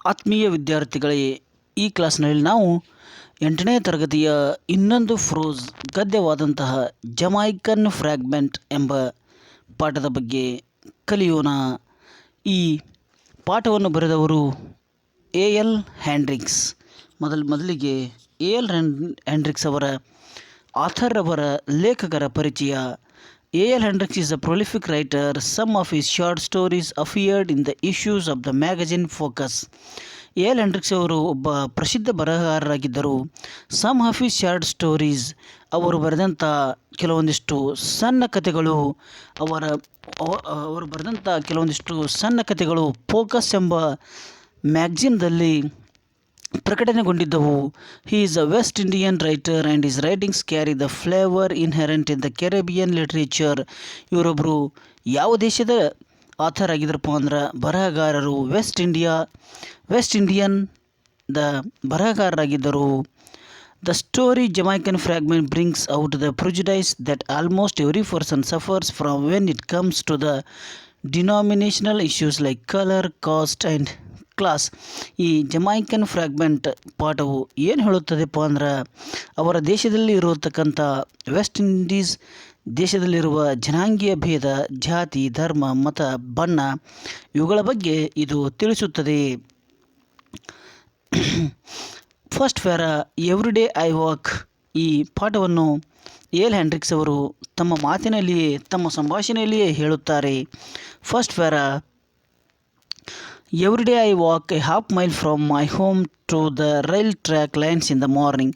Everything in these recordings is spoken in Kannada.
ಆತ್ಮೀಯ ವಿದ್ಯಾರ್ಥಿಗಳೇ, ಈ ಕ್ಲಾಸ್ನಲ್ಲಿ ನಾವು 8ನೇ ತರಗತಿಯ ಇನ್ನೊಂದು ಫ್ರೋಸ್ ಗದ್ಯವಾದಂತಹ ಜಮೈಕನ್ ಫ್ರ್ಯಾಗ್ಮೆಂಟ್ ಎಂಬ ಪಾಠದ ಬಗ್ಗೆ ಕಲಿಯೋಣ. ಈ ಪಾಠವನ್ನು ಬರೆದವರು ಎ.ಎಲ್. ಹ್ಯಾಂಡ್ರಿಕ್ಸ್. ಮೊದಲಿಗೆ ಎ.ಎಲ್. ಹ್ಯಾಂಡ್ರಿಕ್ಸ್ ಅವರ ಲೇಖಕರ ಪರಿಚಯ. A.L. Hendricks is a prolific writer. Some of his short stories appeared in the issues of the magazine Focus. A.L. Hendricks ಅವರು ಒಬ್ಬ ಪ್ರಸಿದ್ಧ ಬರಹಗಾರರಾಗಿದ್ದರು. Some of his short stories, ಅವರು ಬರೆದಂಥ ಕೆಲವೊಂದಿಷ್ಟು ಸಣ್ಣ ಕಥೆಗಳು ಫೋಕಸ್ ಎಂಬ ಮ್ಯಾಗಝಿನ್ದಲ್ಲಿ ಪ್ರಕಟಣೆಗೊಂಡಿದ್ದವು. He is a West Indian writer and his writings carry the flavor inherent in the Caribbean literature. ಇವರೊಬ್ಬರು ಯಾವ ದೇಶದ ಆಥರ್ ಆಗಿದ್ರಪ್ಪ ಅಂದ್ರೆ ಬರಹಗಾರರು ವೆಸ್ಟ್ ಇಂಡಿಯನ್ ಬರಹಗಾರರಾಗಿದ್ದರು. The story Jamaican Fragment brings out the prejudice that almost every person suffers from when it comes to the denominational issues like color, caste and class. ಈ ಜಮೈಕನ್ ಫ್ರ್ಯಾಗ್ಮೆಂಟ್ ಪಾಠವು ಏನು ಹೇಳುತ್ತದೆಪ್ಪ ಅಂದ್ರೆ, ಅವರ ದೇಶದಲ್ಲಿ ಇರತಕ್ಕಂಥ ವೆಸ್ಟ್ ಇಂಡೀಸ್ ದೇಶದಲ್ಲಿರುವ ಜನಾಂಗೀಯ ಭೇದ, ಜಾತಿ, ಧರ್ಮ, ಮತ, ಬಣ್ಣ ಇವುಗಳ ಬಗ್ಗೆ ಇದು ತಿಳಿಸುತ್ತದೆ. First para, everyday I walk. ಈ ಪಾಠವನ್ನು ಎ.ಎಲ್. ಹ್ಯಾಂಡ್ರಿಕ್ಸ್ ಅವರು ತಮ್ಮ ಸಂಭಾಷಣೆಯಲ್ಲಿಯೇ ಹೇಳುತ್ತಾರೆ. First para, Every day I walk a half mile from my home to the rail track lines in the morning.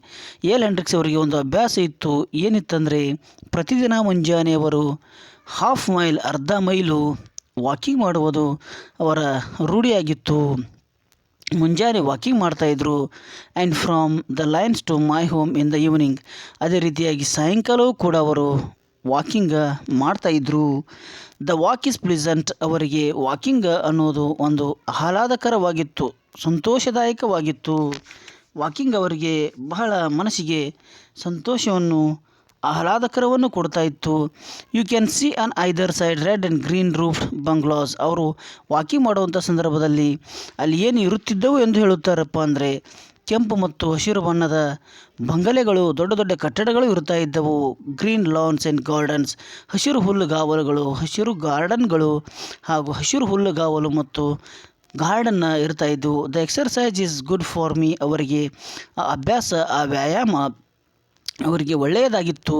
ಎ.ಎಲ್. ಹ್ಯಾಂಡ್ರಿಕ್ಸ್ ಅವರಿಗೆ ಒಂದು ಅಭ್ಯಾಸ ಇತ್ತು. ಏನಿತ್ತಂದರೆ, ಪ್ರತಿದಿನ ಮುಂಜಾನೆ ಅವರು ಅರ್ಧ ಮೈಲು ವಾಕಿಂಗ್ ಮಾಡುವುದು ಅವರ ರೂಢಿಯಾಗಿತ್ತು. ಮುಂಜಾನೆ ವಾಕಿಂಗ್ ಮಾಡ್ತಾಯಿದ್ರು. And from the lines to my home in the evening. ಅದೇ ರೀತಿಯಾಗಿ ಸಾಯಂಕಾಲವೂ ಕೂಡ ಅವರು ವಾಕಿಂಗ್ ಮಾಡ್ತಾಯಿದ್ರು. The walk is pleasant. ಅವರಿಗೆ ವಾಕಿಂಗ್ ಅನ್ನೋದು ಒಂದು ಆಹ್ಲಾದಕರವಾಗಿತ್ತು, ಸಂತೋಷದಾಯಕವಾಗಿತ್ತು. ವಾಕಿಂಗ್ ಅವರಿಗೆ ಬಹಳ ಮನಸ್ಸಿಗೆ ಸಂತೋಷವನ್ನು, ಆಹ್ಲಾದಕರವನ್ನು ಕೊಡ್ತಾ ಇತ್ತು. You can see on either side red and green roof bungalows. ಅವರು ವಾಕಿಂಗ್ ಮಾಡುವಂಥ ಸಂದರ್ಭದಲ್ಲಿ ಅಲ್ಲಿ ಏನು ಇರುತ್ತಿದ್ದವು ಎಂದು ಹೇಳುತ್ತಾರಪ್ಪ ಅಂದರೆ, ಕೆಂಪು ಮತ್ತು ಹಸಿರು ಬಣ್ಣದ ಬಂಗಲೆಗಳು, ದೊಡ್ಡ ದೊಡ್ಡ ಕಟ್ಟಡಗಳು ಇರ್ತಾ ಇದ್ದವು. ಗ್ರೀನ್ ಲಾನ್ಸ್ ಆ್ಯಂಡ್ ಗಾರ್ಡನ್ಸ್, ಹಸಿರು ಹುಲ್ಲುಗಾವಲುಗಳು, ಹಸಿರು ಗಾರ್ಡನ್ಗಳು ಹಾಗೂ ಹಸಿರು ಹುಲ್ಲುಗಾವಲು ಮತ್ತು ಗಾರ್ಡನ್ನ ಇರ್ತಾ ಇದ್ದವು. The exercise is good for me. ಅವರಿಗೆ ಆ ವ್ಯಾಯಾಮ ಅವರಿಗೆ ಒಳ್ಳೆಯದಾಗಿತ್ತು.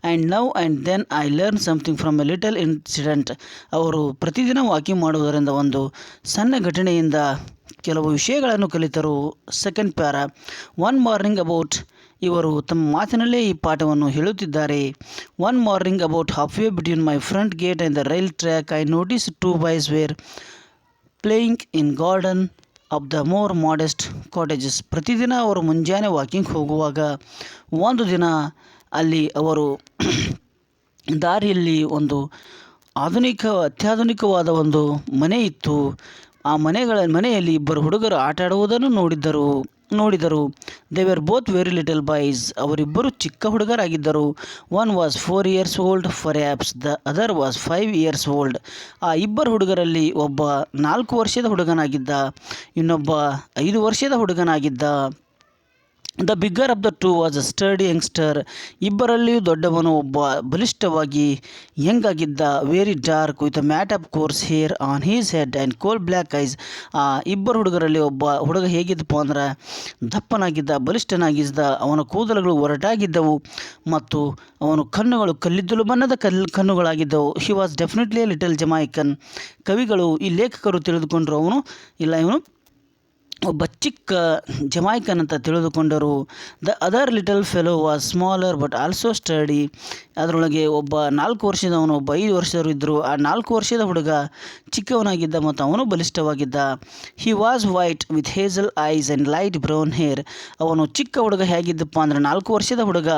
And now and then I learn something from a little incident. ಅವರು ಪ್ರತಿದಿನ ವಾಕಿಂಗ್ ಮಾಡುವುದರಿಂದ ಒಂದು ಸಣ್ಣ ಘಟನೆಯಿಂದ ಕೆಲವು ವಿಷಯಗಳನ್ನು ಕಲಿತರು. Second para, one morning about. ಇವರು ತಮ್ಮ ಮಾತಿನಲ್ಲೇ ಈ ಪಾಠವನ್ನು ಹೇಳುತ್ತಿದ್ದಾರೆ. One morning about halfway between my front gate and the rail track I notice 2 boys were playing in garden of the more modest cottages. ಪ್ರತಿದಿನ ಅವರು ಮುಂಜಾನೆ ವಾಕಿಂಗ್ ಹೋಗುವಾಗ ಒಂದು ದಿನ ಅಲ್ಲಿ ಅವರು ದಾರಿಯಲ್ಲಿ ಒಂದು ಅತ್ಯಾಧುನಿಕವಾದ ಒಂದು ಮನೆ ಇತ್ತು. ಆ ಮನೆಯಲ್ಲಿ ಇಬ್ಬರು ಹುಡುಗರು ಆಟ ಆಡುವುದನ್ನು ನೋಡಿದರು. They were both very little boys. ಅವರಿಬ್ಬರು ಚಿಕ್ಕ ಹುಡುಗರಾಗಿದ್ದರು. One was 4 years old, perhaps the other was 5 years old. ಆ ಇಬ್ಬರು ಹುಡುಗರಲ್ಲಿ ಒಬ್ಬ 4 ವರ್ಷದ ಹುಡುಗನಾಗಿದ್ದ, ಇನ್ನೊಬ್ಬ 5 ವರ್ಷದ ಹುಡುಗನಾಗಿದ್ದ. The bigger of the two was a sturdy youngster. ಇಬ್ಬರಲ್ಲಿಯೂ ದೊಡ್ಡವನು ಒಬ್ಬ ಬಲಿಷ್ಠವಾಗಿ ಯಂಗಾಗಿದ್ದ. Very dark with a mat of coarse hair on his head and coal black eyes. ಆ ಇಬ್ಬರು ಹುಡುಗರಲ್ಲಿ ಒಬ್ಬ ಹುಡುಗ ಹೇಗಿದ್ದಪ್ಪ ಅಂದ್ರೆ, ದಪ್ಪನಾಗಿದ್ದ, ಬಲಿಷ್ಠನಾಗಿದ್ದ. ಅವನ ಕೂದಲುಗಳು ಒರಟಾಗಿದ್ದವು ಮತ್ತು ಅವನ ಕಣ್ಣುಗಳು ಕಲ್ಲಿದ್ದಲು ಬಣ್ಣದ ಕಣ್ಣುಗಳಾಗಿದ್ದವು. He was definitely a little Jamaican. ಈ ಲೇಖಕರು ತಿಳಿದುಕೊಂಡರು ಇವನು ಒಬ್ಬ ಚಿಕ್ಕ ಜಮೈಕನ್ ಅಂತ ತಿಳಿದುಕೊಂಡರು. The other little fellow was smaller but also sturdy. ಅದರೊಳಗೆ ಒಬ್ಬ 4 ವರ್ಷದವನು, ಒಬ್ಬ 5 ವರ್ಷದವರು ಇದ್ದರು. ಆ 4 ವರ್ಷದ ಹುಡುಗ ಚಿಕ್ಕವನಾಗಿದ್ದ ಮತ್ತು ಅವನು ಬಲಿಷ್ಠವಾಗಿದ್ದ. He was white with hazel eyes and light brown hair. ಅವನು ಚಿಕ್ಕ ಹುಡುಗ ಹೇಗಿದ್ದಪ್ಪ ಅಂದರೆ, 4 ವರ್ಷದ ಹುಡುಗ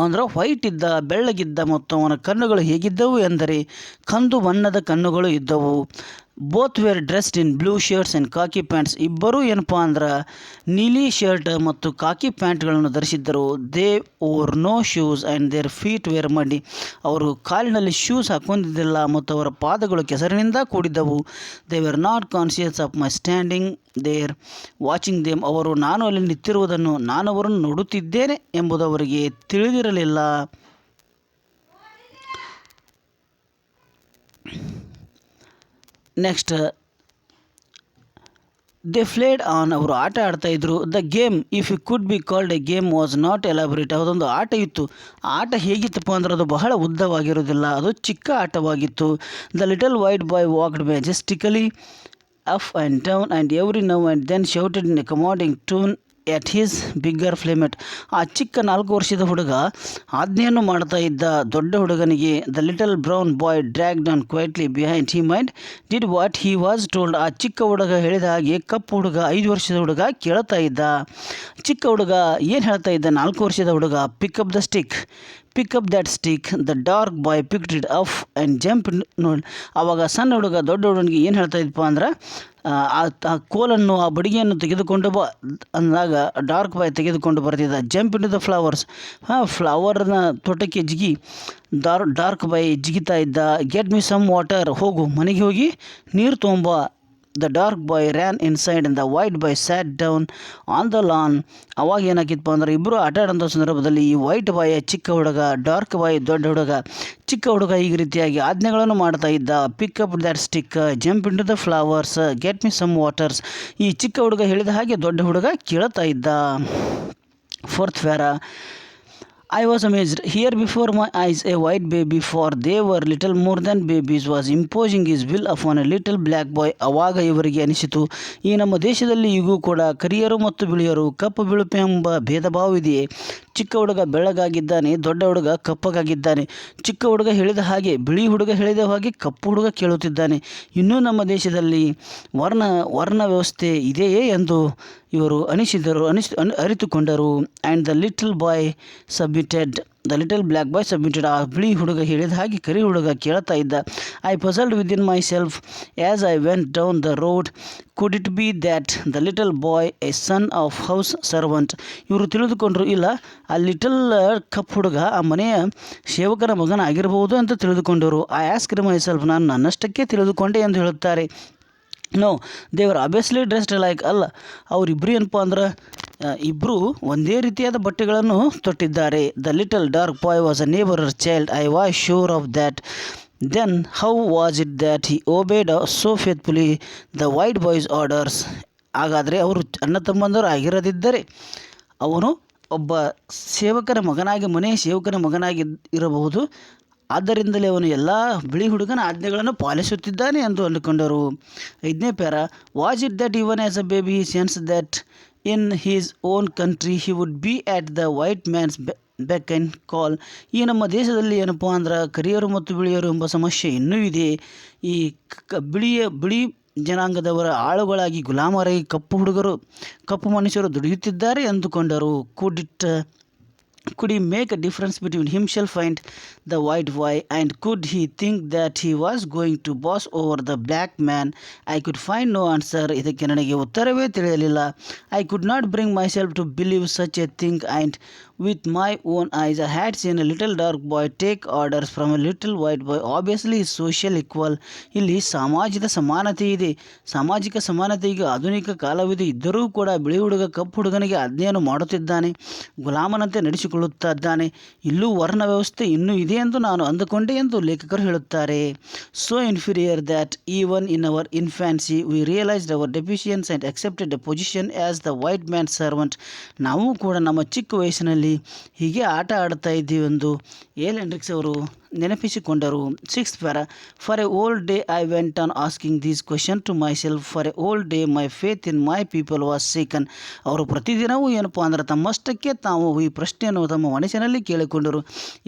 ಅಂದರೆ ವೈಟ್ ಇದ್ದ, ಬೆಳ್ಳಗಿದ್ದ ಮತ್ತು ಅವನ ಕಣ್ಣುಗಳು ಹೇಗಿದ್ದವು ಎಂದರೆ ಕಂದು ಬಣ್ಣದ ಕಣ್ಣುಗಳು ಇದ್ದವು. Both were dressed in blue shirts and khaki pants. ಇಬ್ಬರೂ ಏನಪ್ಪ ಅಂದ್ರೆ ನೀಲಿ ಶರ್ಟ್ ಮತ್ತು ಕಾಕಿ ಪ್ಯಾಂಟ್ಗಳನ್ನು ಧರಿಸಿದ್ದರು. They wore no shoes and their feet were muddy. ಅವರು ಕಾಲಿನಲ್ಲಿ ಶೂಸ್ ಹಾಕೊಂಡಿದ್ದಿಲ್ಲ ಮತ್ತು ಅವರ ಪಾದಗಳು ಕೆಸರಿನಿಂದ ಕೂಡಿದ್ದವು. They were not conscious of my standing there watching them. ಅವರು ನಾನು ಅಲ್ಲಿ ನಿಂತಿರುವುದನ್ನು, ನಾನು ಅವರನ್ನು ನೋಡುತ್ತಿದ್ದೇನೆ ಎಂಬುದು ಅವರಿಗೆ ತಿಳಿದಿರಲಿಲ್ಲ. Next, they played on. ಅವರು ಆಟ ಆಡ್ತಾಯಿದ್ರು. The game, if it could be called a game, was not elaborate. ಅದೊಂದು ಆಟ ಇತ್ತು. ಆ ಆಟ ಹೇಗಿತ್ತಪ್ಪ ಅಂದ್ರೆ ಅದು ಬಹಳ ಉದ್ದವಾಗಿರೋದಿಲ್ಲ, ಅದು ಚಿಕ್ಕ ಆಟವಾಗಿತ್ತು. The little white boy walked majestically up and down and every now and then shouted in a commanding tone at his bigger playmate. ಆ ಚಿಕ್ಕ 4 ವರ್ಷದ ಹುಡುಗ ಆಜ್ಞೆಯನ್ನು ಮಾಡ್ತಾ ಇದ್ದ ದೊಡ್ಡ ಹುಡುಗನಿಗೆ. The little brown boy drag down quietly behind he mind did what he was told. ಆ ಚಿಕ್ಕ ಹುಡುಗ ಹೇಳಿದ ಹಾಗೆ ಕಪ್ಪು ಹುಡುಗ 5 ವರ್ಷದ ಹುಡುಗ ಕೇಳ್ತಾ ಇದ್ದ. ಚಿಕ್ಕ ಹುಡುಗ ಏನು ಹೇಳ್ತಾ ಇದ್ದ? 4 ವರ್ಷದ ಹುಡುಗ, pick up the stick, pick up that stick. The dark bye picked it up and jump. ನೋಡಿ, ಆವಾಗ ಸಣ್ಣ ಹುಡುಗ ದೊಡ್ಡ ಹುಡುಗನಿಗೆ ಏನು ಹೇಳ್ತಾ ಇದ್ದಪ್ಪ ಅಂದ್ರೆ, ಆ ಕೋಲನ್ನು, ಆ ಬಡಿಗೆಯನ್ನು ತೆಗೆದುಕೊಂಡು ಬಾ ಅಂದಾಗ ಡಾರ್ಕ್ ಬಾಯ್ ತೆಗೆದುಕೊಂಡು ಬರ್ತಿದ್ದ. Jump in to the flowers. ಫ್ಲವರ್ನ ತೋಟಕ್ಕೆ ಜಿಗಿ ಡಾರ್ಕ್ ಬಾಯ್ ಜಿಗಿತಾ ಇದ್ದ. Get me some water. ಹೋಗು ಮನೆಗೆ ಹೋಗಿ ನೀರು ತೊಗೊಂಬ. The dark boy ran inside and the white boy sat down on the lawn. ಅವಾಗ ಏನಾಗಿತ್ತಪ್ಪ ಅಂದ್ರೆ, ಇಬ್ಬರು ಆಟ ಆಡೋಂಥ ಸಂದರ್ಭದಲ್ಲಿ ಈ ವೈಟ್ ಬಾಯ್ ಚಿಕ್ಕ ಹುಡುಗ, ಡಾರ್ಕ್ ಬಾಯ್ ದೊಡ್ಡ ಹುಡುಗ. ಚಿಕ್ಕ ಹುಡುಗ ಈ ರೀತಿಯಾಗಿ ಆಜ್ಞೆಗಳನ್ನು ಮಾಡ್ತಾ ಇದ್ದ. Pick up that stick, jump in to the flowers, get me some waters. ಈ ಚಿಕ್ಕ ಹುಡುಗ ಹೇಳಿದ ಹಾಗೆ ದೊಡ್ಡ ಹುಡುಗ ಕೇಳ್ತಾ ಇದ್ದ. 4th para. I was amazed. Here before my eyes a white baby, for they were little more than babies, was imposing his will upon a little black boy. ಅವಾಗ ಇವರಿಗೆ ಅನಿಸಿತು, ಈ ನಮ್ಮ ದೇಶದಲ್ಲಿ ಈಗೂ ಕೂಡ ಕರಿಯರು ಮತ್ತು ಬಿಳಿಯರು, ಕಪ್ಪು ಬಿಳುಪು ಎಂಬ ಭೇದ ಭಾವವಿದೆಯೇ? ಚಿಕ್ಕ ಹುಡುಗ ಬೆಳ್ಳಗಾಗಿದ್ದಾನೆ, ದೊಡ್ಡ ಹುಡುಗ ಕಪ್ಪಗಾಗಿದ್ದಾನೆ. ಚಿಕ್ಕ ಹುಡುಗ ಹೇಳಿದ ಹಾಗೆ ಬಿಳಿ ಹುಡುಗ ಹೇಳಿದ ಹಾಗೆ ಕಪ್ಪು ಹುಡುಗ ಕೇಳುತ್ತಿದ್ದಾನೆ. ಇನ್ನೂ ನಮ್ಮ ದೇಶದಲ್ಲಿ ವರ್ಣ ವ್ಯವಸ್ಥೆ ಇದೆಯೇ ಎಂದು ಇವರು ಅರಿತುಕೊಂಡರು. And the little boy submitted. The little black boy submitted. ಆ ಬಿಳಿ ಹುಡುಗ ಹೇಳಿದ ಹಾಗೆ ಕರಿ ಹುಡುಗ ಕೇಳ್ತಾ ಇದ್ದ. I puzzled within myself as I went down the road, could it be that the little boy a son of house servant. ಇವರು ತಿಳಿದುಕೊಂಡರು, ಇಲ್ಲ, ಆ ಲಿಟಲ್ ಕಪ್ ಹುಡುಗ ಆ ಮನೆಯ ಸೇವಕನ ಮಗನ ಆಗಿರಬಹುದು ಅಂತ ತಿಳಿದುಕೊಂಡರು. I asked myself. ನಾನು ನನ್ನಷ್ಟಕ್ಕೆ ತಿಳಿದುಕೊಂಡೆ ಎಂದು ಹೇಳುತ್ತಾರೆ. ನೋ, ದೇವರ್ ಆಬ್ವಿಯಸ್ಲಿ ಡ್ರೆಸ್ಡ್ ಲೈಕ್. ಅಲ್ಲ, ಅವರಿಬ್ಬರು ಏನಪ್ಪ ಅಂದ್ರೆ ಇಬ್ಬರು ಒಂದೇ ರೀತಿಯಾದ ಬಟ್ಟೆಗಳನ್ನು ತೊಟ್ಟಿದ್ದಾರೆ. The little dark boy was a neighbour child. I was sure of that. Then how was it that he obeyed so faithfully the white boy's orders. ಹಾಗಾದರೆ ಅವರು ಅಣ್ಣ ತಮ್ಮಂದರು ಆಗಿರದಿದ್ದರೆ ಅವನು ಒಬ್ಬ ಸೇವಕನ ಮಗನಾಗಿ, ಮನೆಯ ಸೇವಕನ ಮಗನಾಗಿ ಇರಬಹುದು. ಆದ್ದರಿಂದಲೇ ಅವನು ಎಲ್ಲ ಬಿಳಿ ಹುಡುಗನ ಆಜ್ಞೆಗಳನ್ನು ಪಾಲಿಸುತ್ತಿದ್ದಾನೆ ಎಂದು ಅಂದುಕೊಂಡರು. 5ನೇ para. Was it that even as a baby he sense that in his own country he would be at the white man's beck and call. ಈ ನಮ್ಮ ದೇಶದಲ್ಲಿ ಏನಪ್ಪ ಅಂದ್ರೆ ಕರಿಯರು ಮತ್ತು ಬಿಳಿಯರು ಎಂಬ ಸಮಸ್ಯೆ ಇನ್ನೂ ಇದೆ. ಈ ಬಿಳಿ ಜನಾಂಗದವರ ಆಳುಗಳಾಗಿ, ಗುಲಾಮರಾಗಿ ಕಪ್ಪು ಮನುಷ್ಯರು ದುಡಿಯುತ್ತಿದ್ದಾರೆ ಎಂದುಕೊಂಡರು. Could he make a difference between himself and the white boy, and could he think that he was going to boss over the black man? I could find no answer. ಇದಕ್ಕೆ ನನಗೆ ಉತ್ತರವೇ ತಿಳಿಯಲಿಲ್ಲ. I could not bring myself to believe such a thing, and with my own eyes I had seen a little dark boy take orders from a little white boy. Obviously social equal. ಇಲ್ಲಿ ಸಾಮಾಜಿಕ ಸಮಾನತೆ ಇದೆ. ಸಾಮಾಜಿಕ ಸಮಾನತೆಗೆ ಆಧುನಿಕ ಕಾಲವಿದೆ. ಇದ್ದರೂ ಕೂಡ ಬಿಳಿ ಹುಡುಗ ಕಪ್ಪು ಹುಡುಗನಿಗೆ ಆಜ್ಞೆಯನ್ನು ಮಾಡುತ್ತಿದ್ದಾನೆ, ಗುಲಾಮನಂತೆ ನಡೆಸಿಕೊಳ್ಳುತ್ತಾ ಇದ್ದಾನೆ. ಇಲ್ಲೂ ವರ್ಣ ವ್ಯವಸ್ಥೆ ಇನ್ನೂ ಇದೆ ಎಂದು ನಾನು ಅಂದುಕೊಂಡೆ ಎಂದು ಲೇಖಕರು ಹೇಳುತ್ತಾರೆ. So inferior that even in our infancy we realised our deficiency and accepted a position as the white man servant. ನಾವು ಕೂಡ ನಮ್ಮ ಚಿಕ್ಕ ವಯಸ್ಸಿನಲ್ಲಿ ಹೀಗೆ ಆಟ ಆಡ್ತಾ ಇದ್ದೀವಿ ಎಂದು ಎಲ್ ಹೆಂಡ್ರಿಕ್ಸ್ ಅವರು ನೆನಪಿಸಿಕೊಂಡರು. 6th para. For a whole day I went on asking these question to myself. For a whole day my faith in my people was shaken. ಅವರು ಪ್ರತಿದಿನವೂ ಏನಪ್ಪ ಅಂದ್ರೆ ತಮ್ಮಷ್ಟಕ್ಕೆ ತಾವು ಈ ಪ್ರಶ್ನೆಯನ್ನು ತಮ್ಮ ಮನಸ್ಸಿನಲ್ಲಿ ಕೇಳಿಕೊಂಡರು.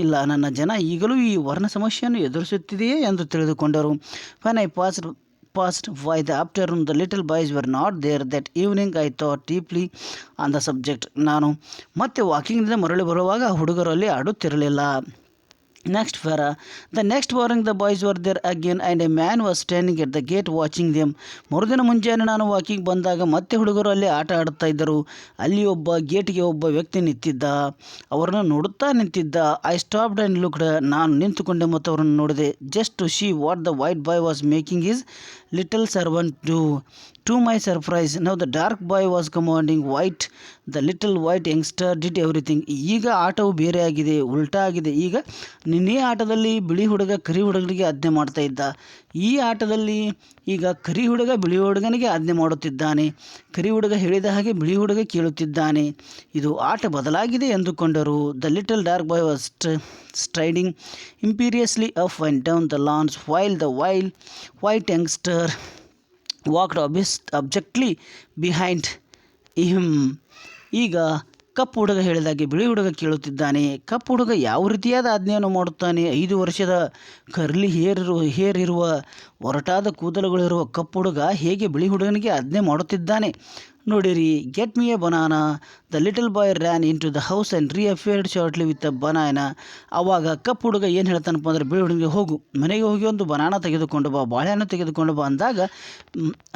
ಇಲ್ಲ, ನನ್ನ ಜನ ಈಗಲೂ ಈ ವರ್ಣ ಸಮಸ್ಯೆಯನ್ನು ಎದುರಿಸುತ್ತಿದೆಯೇ ಎಂದು ತಿಳಿದುಕೊಂಡರು. when I passed by the afternoon, the little boys were not there. That evening I thought deeply on the subject. ನಾನು ಮತ್ತೆ ವಾಕಿಂಗ್ನಿಂದ ಮರಳಿ ಬರುವಾಗ ಹುಡುಗರಲ್ಲಿ ಆಡುತ್ತಿರಲಿಲ್ಲ. Next para. The next morning the boys were there again and a man was standing at the gate watching them. ಮರುದಿನ ಮುಂಜಾನೆ ನಾನು ವಾಕಿಂಗ್ ಬಂದಾಗ ಮತ್ತೆ ಹುಡುಗರು ಅಲ್ಲಿ ಆಟ ಆಡುತ್ತಾ ಇದ್ದರು. ಅಲ್ಲಿ ಒಬ್ಬ ಗೇಟ್ಗೆ ಒಬ್ಬ ವ್ಯಕ್ತಿ ನಿಂತಿದ್ದ. ಅವರನ್ನು ನೋಡುತ್ತಾ ನಿಂತಿದ್ದ. I stopped and looked. ನಾನು ನಿಂತುಕೊಂಡೆ ಮತ್ತು ಅವರನ್ನು ನೋಡಿದೆ. Just to see what the white boy was making his little servant do. To my surprise, now the dark boy was commanding white. The little white youngster did everything. ಈಗ ಆಟವು ಬೇರೆ ಆಗಿದೆ, ಉಲ್ಟಾ ಆಗಿದೆ. ಈಗ ನಿನ್ನೆ ಆಟದಲ್ಲಿ ಬಿಳಿ ಹುಡುಗ ಕರಿ ಹುಡುಗನಿಗೆ ಆಜ್ಞೆ ಮಾಡ್ತಾ ಇದ್ದ. ಈ ಆಟದಲ್ಲಿ ಈಗ ಕರಿ ಹುಡುಗ ಬಿಳಿ ಹುಡುಗನಿಗೆ ಆಜ್ಞೆ ಮಾಡುತ್ತಿದ್ದಾನೆ. ಕರಿ ಹುಡುಗ ಹೇಳಿದ ಹಾಗೆ ಬಿಳಿ ಹುಡುಗ ಕೇಳುತ್ತಿದ್ದಾನೆ. ಇದು ಆಟ ಬದಲಾಗಿದೆ ಎಂದುಕೊಂಡರು. The little dark boy was striding imperiously up and down the lawns while the white youngster walked abjectly behind him. ಈಗ ಕಪ್ಪು ಹುಡುಗ ಹೇಳಿದಾಗೆ ಬಿಳಿ ಹುಡುಗ ಕೇಳುತ್ತಿದ್ದಾನೆ. ಕಪ್ಪು ಹುಡುಗ ಯಾವ ರೀತಿಯಾದ ಆಜ್ಞೆಯನ್ನು ಮಾಡುತ್ತಾನೆ? 5 ವರ್ಷದ ಕರ್ಲಿ ಹೇರ್ ಇರುವ ಒರಟಾದ ಕೂದಲುಗಳಿರುವ ಕಪ್ಪು ಹುಡುಗ ಹೇಗೆ ಬಿಳಿ ಹುಡುಗನಿಗೆ ಆಜ್ಞೆ ಮಾಡುತ್ತಿದ್ದಾನೆ ನೋಡಿರಿ. Get me a banana. The little boy ran in to the house and reappeared shortly with a banana. ಆವಾಗ ಕಪ್ಪು ಹುಡುಗ ಏನು ಹೇಳ್ತಾನಪ್ಪ ಅಂದರೆ, ಬಿಳಿ ಹುಡುಗನಿಗೆ ಹೋಗು, ಮನೆಗೆ ಹೋಗಿ ಒಂದು ಬನಾನಾ ತೆಗೆದುಕೊಂಡು ಬಾ, ಬಾಳೆಹಣ್ಣು ತೆಗೆದುಕೊಂಡು ಬಾ ಅಂದಾಗ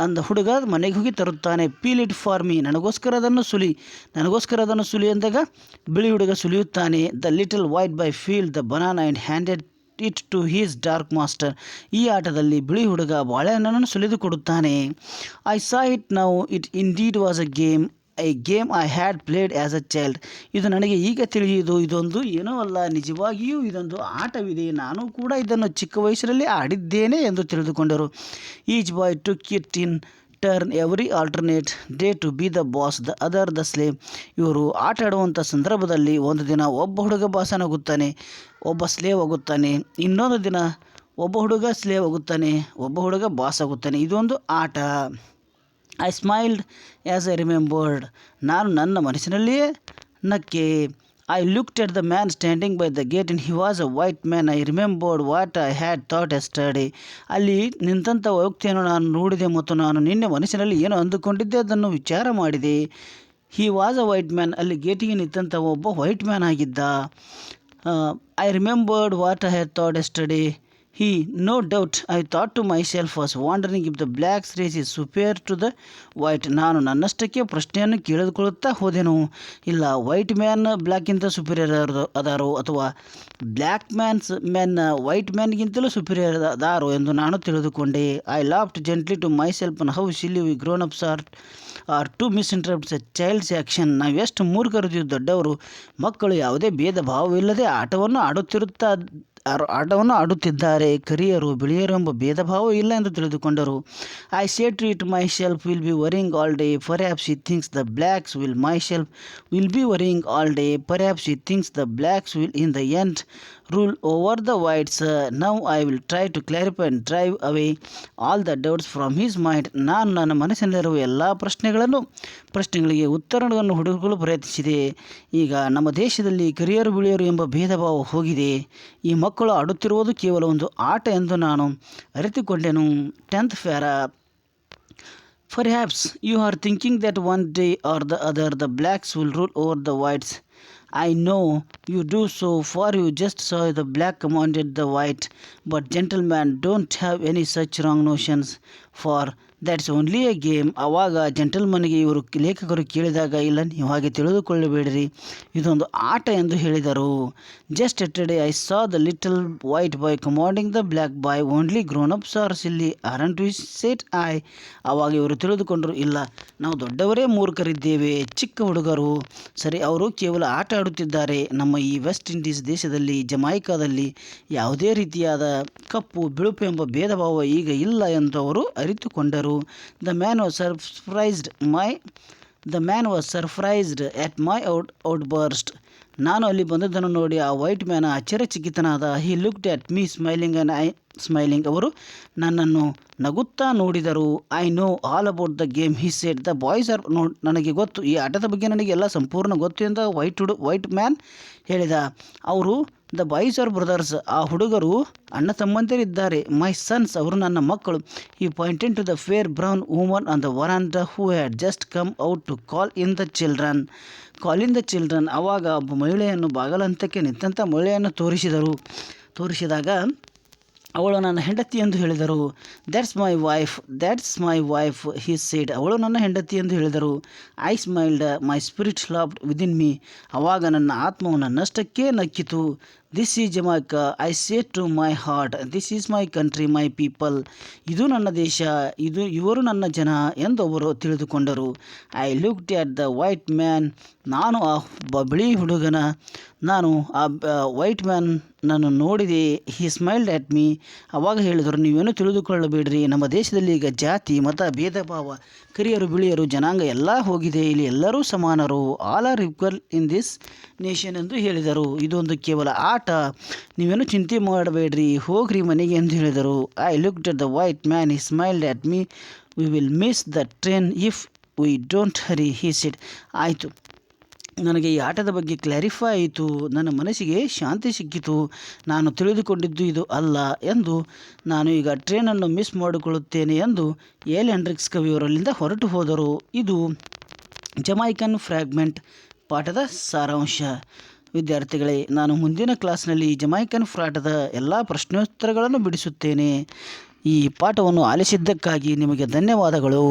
ಅಂದ ಹುಡುಗ ಮನೆಗೆ ಹೋಗಿ ತರುತ್ತಾನೆ. Peel it for me. ನನಗೋಸ್ಕರ ಅದನ್ನು ಸುಲಿ ಅಂದಾಗ ಬಿಳಿ ಹುಡುಗ ಸುಲಿಯುತ್ತಾನೆ. The little white boy peeled the banana and handed it to his dark master. ಈ ಆಟದಲ್ಲಿ ಬಿಳಿ ಹುಡುಗ ಬಾಳೆಹಣ್ಣನ್ನು ಸುಲಿದು ಕೊಡುತ್ತಾನೆ. I saw it now it indeed was a game I had played as a child. ಇದು ನನಗೆ ಈಗ ತಿಳಿಯುವುದು, ಇದೊಂದು ಏನೋ ಅಲ್ಲ, ನಿಜವಾಗಿಯೂ ಇದೊಂದು ಆಟವಿದೆ, ನಾನು ಕೂಡ ಇದನ್ನು ಚಿಕ್ಕ ವಯಸ್ಸಿನಲ್ಲಿ ಆಡಿದ್ದೇನೆ ಎಂದು ತಿಳಿದುಕೊಂಡರು. Each boy took it in turn every alternate day to be the boss, the other the slave. ಇವರು ಆಟ ಆಡುವಂಥ ಸಂದರ್ಭದಲ್ಲಿ ಒಂದು ದಿನ ಒಬ್ಬ ಹುಡುಗ ಬಾಸನಾಗುತ್ತಾನೆ, ಒಬ್ಬ ಸ್ಲೇವ್ ಆಗುತ್ತಾನೆ. ಇನ್ನೊಂದು ದಿನ ಒಬ್ಬ ಹುಡುಗ ಸ್ಲೇವ್ ಆಗುತ್ತಾನೆ, ಒಬ್ಬ ಹುಡುಗ ಬಾಸ್ ಆಗುತ್ತಾನೆ. ಇದೊಂದು ಆಟ. I smiled as I remembered. ನಾನು ನನ್ನ ಮನಸ್ಸಿನಲ್ಲಿಯೇ ನಕ್ಕೆ. I looked at the man standing by the gate and he was a white man. I remembered what I had thought yesterday. ಅಲ್ಲಿ ನಿಂತಹ ವ್ಯಕ್ತಿಯನ್ನು ನಾನು ನೋಡಿದೆ ಮತ್ತು ನಾನು ನಿನ್ನೆ ಮನಸ್ಸಿನಲ್ಲಿ ಏನು ಅಂದುಕೊಂಡಿದ್ದೆ ಅದನ್ನು ವಿಚಾರ ಮಾಡಿದೆ. ಹಿ ವಾಸ್ ಅ ವೈಟ್ ಮ್ಯಾನ್. ಅಲ್ಲಿ ಗೇಟಿಗೆ ನಿಂತಹ ಒಬ್ಬ ವೈಟ್ ಮ್ಯಾನ್ ಆಗಿದ್ದ. I remembered what I had thought yesterday. He, no doubt, I thought to myself, was wondering if the black's race is superior to the white. ನಾನು ನನ್ನಷ್ಟಕ್ಕೆ ಪ್ರಶ್ನೆಯನ್ನು ಕೇಳಿದುಕೊಳ್ಳುತ್ತಾ ಹೋದೆನು. ಇಲ್ಲ, ವೈಟ್ ಮ್ಯಾನ್ ಬ್ಲ್ಯಾಕ್ಗಿಂತ ಸುಪೀರಿಯರ್ ಅದಾರೋ ಅಥವಾ ಬ್ಲ್ಯಾಕ್ ಮ್ಯಾನ್ ವೈಟ್ ಮ್ಯಾನ್ಗಿಂತಲೂ ಸುಪೀರಿಯರ್ ಅದಾರೋ ಎಂದು ನಾನು ತಿಳಿದುಕೊಂಡೆ. I laughed gently to myself on how silly we grown ups are to misinterprets a child's action. ನಾವೆಷ್ಟು ಮೂರ್ಖರು ದೊಡ್ಡವರು, ಮಕ್ಕಳು ಯಾವುದೇ ಭೇದ ಭಾವವಿಲ್ಲದೆ ಆಟವನ್ನು ಆಡುತ್ತಿದ್ದಾರೆ. ಕರಿಯರು ಬಿಳಿಯರು ಎಂಬ ಭೇದ ಭಾವ ಇಲ್ಲ ಎಂದು ತಿಳಿದುಕೊಂಡರು. I say to it myself will be worrying all day, perhaps he thinks the blacks will be worrying all day, perhaps he thinks the blacks will in the end rule over the whites. Now I will try to clarify and drive away all the doubts from his mind. ನಾನು ನನ್ನ ಮನಸ್ಸಿನಲ್ಲಿರುವ ಎಲ್ಲ ಪ್ರಶ್ನೆಗಳಿಗೆ ಉತ್ತರಗಳನ್ನು ಹುಡುಕಲು ಪ್ರಯತ್ನಿಸಿದೆ. ಈಗ ನಮ್ಮ ದೇಶದಲ್ಲಿ ಕರಿಯರು ಬಿಳಿಯರು ಎಂಬ ಭೇದ ಭಾವ ಹೋಗಿದೆ. ಈ ಮಕ್ಕಳು ಆಡುತ್ತಿರುವುದು ಕೇವಲ ಒಂದು ಆಟ ಎಂದು ನಾನು ಅರಿತುಕೊಂಡೆನು. 10th para. Perhaps you are thinking that one day or the other the blacks will rule over the whites. I know you do, so far you just saw the black commanded the white. But gentlemen don't have any such wrong notions, for that's only a game. ಆವಾಗ ಜೆಂಟಲ್ಮನ್ಗೆ ಇವರು ಲೇಖಕರು ಕೇಳಿದಾಗ, ಇಲ್ಲ ನೀವು ಹಾಗೆ ತಿಳಿದುಕೊಳ್ಳಬೇಡಿರಿ, ಇದೊಂದು ಆಟ ಎಂದು ಹೇಳಿದರು. Just yesterday I saw the little white boy commanding the black boy. Only grown ups are silly aren't we said I. ಆವಾಗ ಇವರು ತಿಳಿದುಕೊಂಡರು, ಇಲ್ಲ ನಾವು ದೊಡ್ಡವರೇ ಮೂರ್ಖರಿದ್ದೇವೆ, ಚಿಕ್ಕ ಹುಡುಗರು ಸರಿ, ಅವರು ಕೇವಲ ಆಟ ಆಡುತ್ತಿದ್ದಾರೆ. ನಮ್ಮ ಈ ವೆಸ್ಟ್ ಇಂಡೀಸ್ ದೇಶದಲ್ಲಿ, ಜಮೈಕಾದಲ್ಲಿ ಯಾವುದೇ ರೀತಿಯಾದ ಕಪ್ಪು ಬಿಳುಪು ಎಂಬ ಭೇದ ಭಾವ ಈಗ ಇಲ್ಲ ಎಂದು ಅವರು ಅರಿತುಕೊಂಡರು. The man was surprised at my outburst. ನಾನು ಅಲ್ಲಿ ಬಂದದ್ದನ್ನು ನೋಡಿ ಆ ವೈಟ್ ಮ್ಯಾನ್ ಆಶ್ಚರ್ಯಚಕಿತನಾದ. He looked at me smiling and I smiling. ಅವರು ನನ್ನನ್ನು ನಗುತ್ತಾ ನೋಡಿದರು. I know all about the game he said. The boys are ನನಗೆ ಗೊತ್ತು, ಈ ಆಟದ ಬಗ್ಗೆ ನನಗೆ ಎಲ್ಲ ಸಂಪೂರ್ಣ ಗೊತ್ತು ಎಂದು ವೈಟ್ ಮ್ಯಾನ್ ಹೇಳಿದ. ಅವರು ದ ಬಾಯ್ಸ್ ಆರ್ ಬ್ರದರ್ಸ್. ಆ ಹುಡುಗರು ಅಣ್ಣ ತಮ್ಮಂದಿರಿದ್ದಾರೆ. ಮೈ ಸನ್ಸ್, ಅವರು ನನ್ನ ಮಕ್ಕಳು. ಈ pointed to the fair brown woman on the veranda who had just come out to call in the children. ಆವಾಗ ಒಬ್ಬ ಮಹಿಳೆಯನ್ನು ಬಾಗಲಂತಕ್ಕೆ ನಿಂತಹ ಮಹಿಳೆಯನ್ನು ತೋರಿಸಿದರು. ತೋರಿಸಿದಾಗ ಅವಳು ನನ್ನ ಹೆಂಡತಿ ಎಂದು ಹೇಳಿದರು. That's my wife he said. ಅವಳು ನನ್ನ ಹೆಂಡತಿ ಎಂದು ಹೇಳಿದರು. I smiled, my spirit laughed within me. ಆವಾಗ ನನ್ನ ಆತ್ಮವು ನನ್ನಷ್ಟಕ್ಕೆ ನಕ್ಕಿತು. This is Jamaica, I said to my heart. This is my country, my people. ಇದು ನನ್ನ ದೇಶ, ಇವರು ನನ್ನ ಜನ ಎಂದು ಅವರು ತಿಳಿದುಕೊಂಡರು. I looked at the white man. ನಾನು ಆ ಬಿಳಿ ಹುಡುಗನ ವೈಟ್ ಮ್ಯಾನ್ ನಾನು ನೋಡಿದೆ. He smiled at me. ಆವಾಗ ಹೇಳಿದರು, ನೀವೇನು ತಿಳಿದುಕೊಳ್ಳಬೇಡ್ರಿ, ನಮ್ಮ ದೇಶದಲ್ಲಿ ಈಗ ಜಾತಿ ಮತ ಭೇದ ಭಾವ, ಕರಿಯರು ಬಿಳಿಯರು ಜನಾಂಗ ಎಲ್ಲ ಹೋಗಿದೆ. ಇಲ್ಲಿ ಎಲ್ಲರೂ ಸಮಾನರು. All are equal in this nation ಎಂದು ಹೇಳಿದರು. ಇದೊಂದು ಕೇವಲ ಆಟ, ನೀವೇನು ಚಿಂತೆ ಮಾಡಬೇಡ್ರಿ, ಹೋಗ್ರಿ ಮನೆಗೆ ಎಂದು ಹೇಳಿದರು. I looked at the white man. He smiled at me. We will miss the train if we don't hurry, he said. ಆಯಿತು, ನನಗೆ ಈ ಆಟದ ಬಗ್ಗೆ ಕ್ಲಾರಿಫೈ ಆಯಿತು. ನನ್ನ ಮನಸ್ಸಿಗೆ ಶಾಂತಿ ಸಿಕ್ಕಿತು. ನಾನು ತಿಳಿದುಕೊಂಡಿದ್ದು ಇದು ಅಲ್ಲ ಎಂದು. ನಾನು ಈಗ ಟ್ರೈನನ್ನು ಮಿಸ್ ಮಾಡಿಕೊಳ್ಳುತ್ತೇನೆ ಎಂದು ಎಲ್ ಹೆಂಡ್ರಿಕ್ಸ್ ಕವಿಯವರಲ್ಲಿಂದ ಹೊರಟು ಹೋದರು. ಇದು ಜಮೈಕನ್ ಫ್ರ್ಯಾಗ್ಮೆಂಟ್ ಪಾಠದ ಸಾರಾಂಶ. ವಿದ್ಯಾರ್ಥಿಗಳೇ, ನಾನು ಮುಂದಿನ ಕ್ಲಾಸ್ನಲ್ಲಿ ಜಮೈಕನ್ ಪಾಠದ ಎಲ್ಲ ಪ್ರಶ್ನೋತ್ತರಗಳನ್ನು ಬಿಡಿಸುತ್ತೇನೆ. ಈ ಪಾಠವನ್ನು ಆಲಿಸಿದ್ದಕ್ಕಾಗಿ ನಿಮಗೆ ಧನ್ಯವಾದಗಳು.